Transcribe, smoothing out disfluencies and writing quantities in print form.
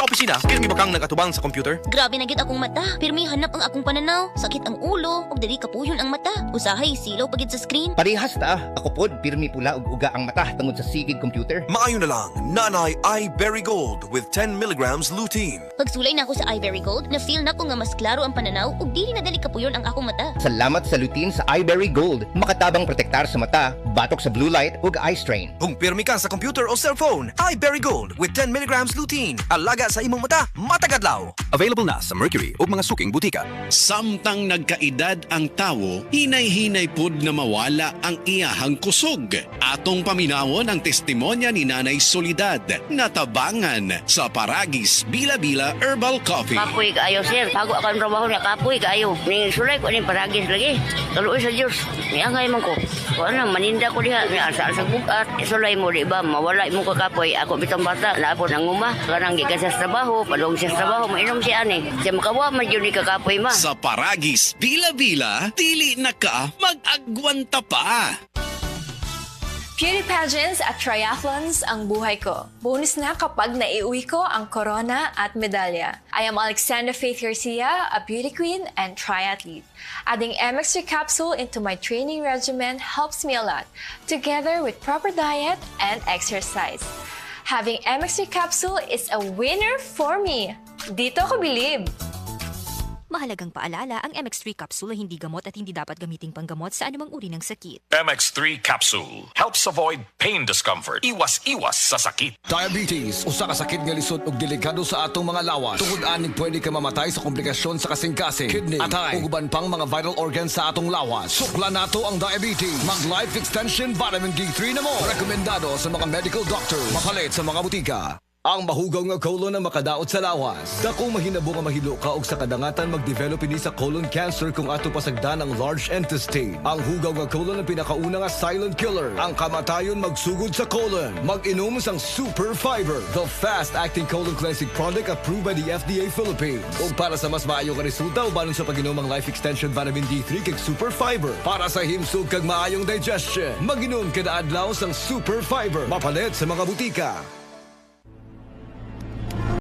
Sa opisina, pirmi ba kang nagatubang sa computer? Grabe na gyud akong mata. Pirmi hanap ang akong pananaw. Sakit ang ulo, ug dili kapuyon ang mata. Usahay silaw pagid sa screen. Parehas ta, ako pod pirmi pula ug uga ang mata tungod sa sigid computer. Maayo na lang, Nanay Iberry Gold with 10 milligrams lutein. Pagsulay na ako sa Iberry Gold, na-feel na ko nga mas klaro ang pananaw ug dili na dali kapuyon ang akong mata. Salamat sa lutein sa Iberry Gold. Makatabang protektar sa mata, batok sa blue light ug eye strain. Kung pirmi ka sa computer o cellphone, Iberry Gold with 10 milligrams lutein. Alaga sa imong mata, matagadlaw. Available na sa Mercury o mga suking butika. Samtang nagkaedad ang tawo, hinay-hinay pud nga mawala ang iyahang kusog. Atong paminawon ang testimonya ni Nanay Solidad na tabangan sa Paragis Bila-Bila Herbal Coffee. Kapoy kaayo, sir. Bago ako ang trabaho niya, kapoy kaayo. Ning sulay ko ning paragis lagi. Kaluoy sa Diyos. Niangay man ko. Kung ano, maninda ko diha. Asa sa bukat. Sulay mo, di ba? Mawala mo ka kapoy. Ako bitang bata. Naapon ang uma. Karang gikan sa trabaho. Padong siya sa trabaho. Mainom siya ani. Siya makawa man yun ni kakapoy ma. Sa Paragis Bila-Bila, dili na ka mag-agwanta pa. Beauty pageants at triathlons ang buhay ko. Bonus na kapag naiuwi ko ang corona at medalya. I am Alexandra Faith Garcia, a beauty queen and triathlete. Adding MX3 capsule into my training regimen helps me a lot, together with proper diet and exercise. Having MX3 capsule is a winner for me. Dito ko believe. Mahalagang paalala, ang MX3 capsule ay hindi gamot at hindi dapat gamiting panggamot sa anumang uri ng sakit. MX3 capsule helps avoid pain discomfort. Iwas sa sakit. Diabetes, usa ka sakit nga lisod ug delikado sa atong mga lawas. Tungod aning pwede ka mamatay sa komplikasyon sa kasing-kasing, kidney, atay, ug uban pang mga vital organs sa atong lawas. Sukla nato ang diabetes. Mag Life Extension Vitamin D3 na mo. Rekomendado sa mga medical doctor. Mapalit sa mga butika. Ang mahugaw nga colon na makadaot sa lawas. Dako mahinabo nga mahilo ka og sa kadangatan mag-develop ini sa colon cancer kung ato pasagdan ang large intestine. Ang hugaw nga colon ang pinakauna nga silent killer. Ang kamatayon magsugod sa colon. Mag-inom sang Super Fiber, the fast-acting colon cleansing product approved by the FDA Philippines. Ug para sa mas maayo nga resulta ubanon sa pag-inom ang Life Extension Vitamin D3 kag Super Fiber. Para sa himsog kag maayong digestion, mag-inom kada adlaw sang Super Fiber. Mapalit sa mga butika.